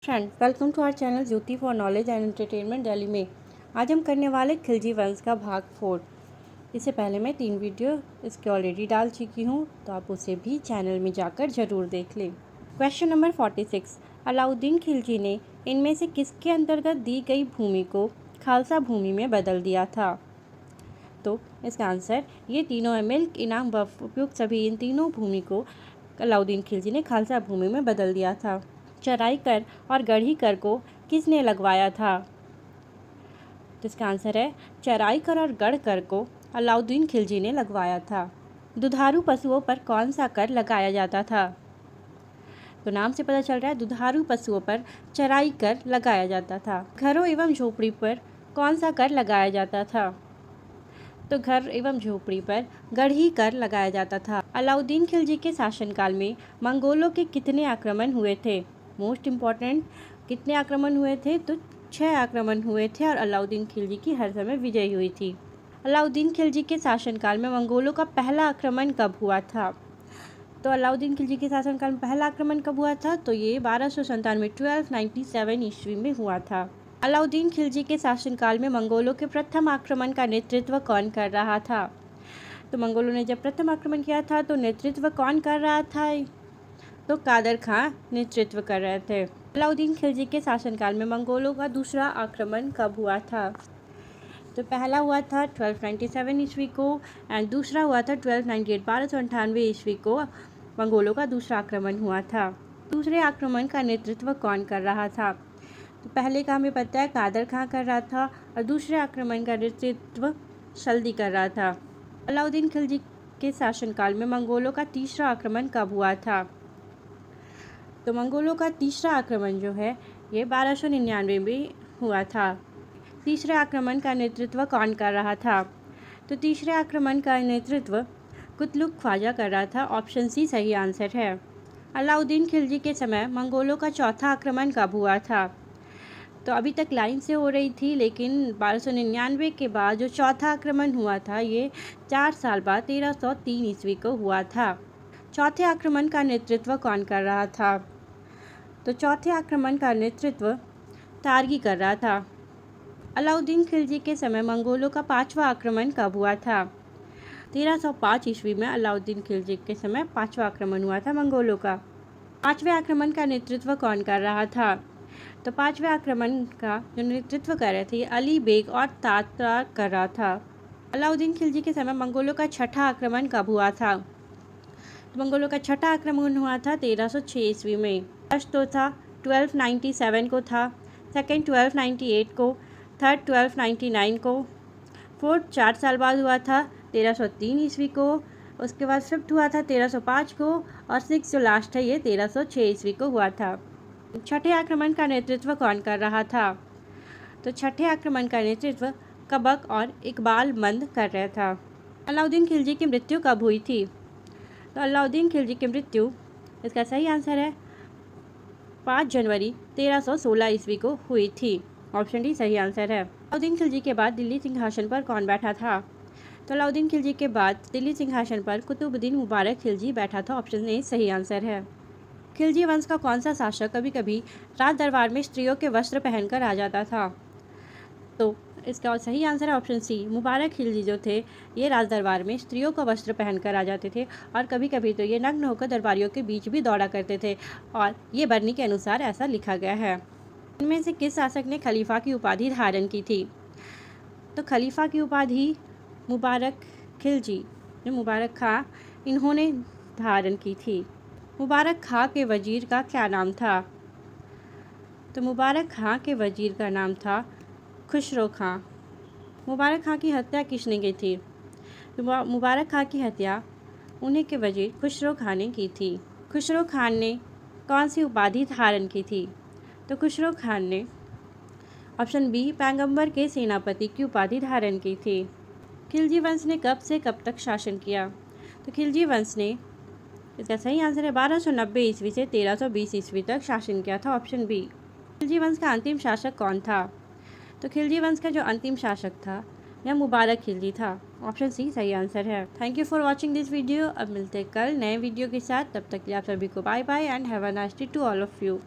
Friend welcome to our channel Jyoti for knowledge and entertainment Delhi में। आज हम करने वाले खिलजी वंश का भाग 4। इससे पहले मैं 3 वीडियो इसके ऑलरेडी डाल चुकी हूँ, तो आप उसे भी चैनल में जाकर ज़रूर देख लें। क्वेश्चन नंबर 46, अलाउद्दीन खिलजी ने इनमें से किसके अंतर्गत दी गई भूमि को खालसा भूमि में बदल दिया था? तो इसका आंसर ये तीनों है। मिल्क, इनाम, वक्फ, उपयुक्त सभी इन तीनों भूमि को अलाउद्दीन खिलजी ने खालसा भूमि में बदल दिया था। चराई कर और गढ़ी कर को किसने लगवाया था? तो इसका आंसर है चराई कर और गढ़ कर को अलाउद्दीन खिलजी ने लगवाया था। दुधारू पशुओं पर कौन सा कर लगाया जाता था? तो नाम से पता चल रहा है दुधारू पशुओं पर चराई कर लगाया जाता था। घरों एवं झोपड़ी पर कौन सा कर लगाया जाता था? तो घर एवं झोपड़ी पर गढ़ी कर लगाया जाता था। अलाउद्दीन खिलजी के शासनकाल में मंगोलों के कितने आक्रमण हुए थे? मोस्ट इम्पॉर्टेंट, कितने आक्रमण हुए थे? तो 6 आक्रमण हुए थे और अलाउद्दीन खिलजी की हर समय विजय हुई थी। अलाउद्दीन खिलजी के शासनकाल में मंगोलों का पहला आक्रमण कब हुआ था? तो अलाउद्दीन खिलजी के शासनकाल में पहला आक्रमण कब हुआ था? तो ये 1297 ईस्वी में हुआ था। अलाउद्दीन खिलजी के शासनकाल में मंगोलों के प्रथम आक्रमण का नेतृत्व कौन कर रहा था? तो मंगोलों ने जब प्रथम आक्रमण किया था तो नेतृत्व कौन कर रहा था? तो कादर खां नेतृत्व कर रहे थे। अलाउद्दीन खिलजी के शासनकाल में मंगोलों का दूसरा आक्रमण कब हुआ था? तो पहला हुआ था 1297 ईस्वी को एंड दूसरा हुआ था 1298 ईस्वी को मंगोलों का दूसरा आक्रमण हुआ था। दूसरे आक्रमण का नेतृत्व कौन कर रहा था? तो पहले का हमें पता है कादर खां कर रहा था और दूसरे आक्रमण का नेतृत्व सल्दी कर रहा था। अलाउद्दीन खिलजी के शासनकाल में मंगोलों का तीसरा आक्रमण कब हुआ था? तो मंगोलों का तीसरा आक्रमण जो है ये 1299 में हुआ था। तीसरे आक्रमण का नेतृत्व कौन कर रहा था? तो तीसरे आक्रमण का नेतृत्व कुतलुक ख्वाजा कर रहा था। ऑप्शन सी सही आंसर है। अलाउद्दीन खिलजी के समय मंगोलों का चौथा आक्रमण कब हुआ था? तो अभी तक लाइन से हो रही थी, लेकिन 1299 के बाद जो चौथा आक्रमण हुआ था ये 4 साल बाद 1303 ईस्वी को हुआ था। चौथे आक्रमण का नेतृत्व कौन कर रहा था? तो चौथे आक्रमण का नेतृत्व तारगी कर रहा था। अलाउद्दीन खिलजी के समय मंगोलों का 5वां आक्रमण कब हुआ था? 1305 ईस्वी में अलाउद्दीन खिलजी के समय 5वां आक्रमण हुआ था मंगोलों का। 5वें आक्रमण का नेतृत्व कौन कर रहा था? तो 5वें आक्रमण का जो नेतृत्व कर रहे थे अली बेग और तातार कर रहा था। अलाउद्दीन खिलजी के समय मंगोलों का छठा आक्रमण कब हुआ था? तो मंगोलों का छठा आक्रमण हुआ था 1306 ईस्वी में। फर्स्ट तो था 1297 को था, सेकंड 1298 को, थर्ड 1299 को, फोर्थ 4 साल बाद हुआ था 1303 ईस्वी को, उसके बाद फिफ्थ हुआ था 1305 को और सिक्स जो लास्ट है ये 1306 ईस्वी को हुआ था। छठे आक्रमण का नेतृत्व कौन कर रहा था? तो छठे आक्रमण का नेतृत्व कबक और इकबाल मंद कर रहा था। अलाउद्दीन खिलजी की मृत्यु कब हुई थी? तो अलाउद्दीन खिलजी की मृत्यु, इसका सही आंसर है 5 जनवरी 1316 ईस्वी को हुई थी। ऑप्शन डी सही आंसर है। अलाउद्दीन खिलजी के बाद दिल्ली सिंहासन पर कौन बैठा था? तो अलाउद्दीन खिलजी के बाद दिल्ली सिंहासन पर कुतुबुद्दीन मुबारक खिलजी बैठा था। ऑप्शन ए सही आंसर है। खिलजी वंश का कौन सा शासक कभी कभी राज दरबार में स्त्रियों के वस्त्र पहनकर आ जाता था? तो इसका सही आंसर है ऑप्शन सी। मुबारक खिलजी जो थे ये राज दरबार में स्त्रियों को वस्त्र पहनकर आ जाते थे और कभी कभी तो ये नग्न होकर दरबारियों के बीच भी दौड़ा करते थे और ये बरनी के अनुसार ऐसा लिखा गया है। इनमें से किस शासक ने खलीफा की उपाधि धारण की थी? तो खलीफा की उपाधि मुबारक खिलजी जो मुबारक खां इन्होंने धारण की थी। मुबारक खां के वजीर का क्या नाम था? तो मुबारक खां के वजीर का नाम था खुसरो खां। मुबारक खां की हत्या किसने की थी? तो मुबारक खां की हत्या उन्हीं के वजीर खुसरो खां ने की थी। खुसरो खान ने कौन सी उपाधि धारण की थी? तो खुसरो खान ने ऑप्शन बी पैगंबर के सेनापति की उपाधि धारण की थी। खिलजी वंश ने कब से कब तक शासन किया? तो खिलजी वंश ने, इसका सही आंसर है 1290 ईस्वी से 1320 ईस्वी तक शासन किया था। Option B. खिलजी वंश का अंतिम शासक कौन था? तो खिलजी वंश का जो अंतिम शासक था यह मुबारक खिलजी था। ऑप्शन सी सही आंसर है। Thank you for watching this video. अब मिलते हैं कल नए वीडियो के साथ। तब तक के लिए आप सभी को bye bye and have a nice day to all of you.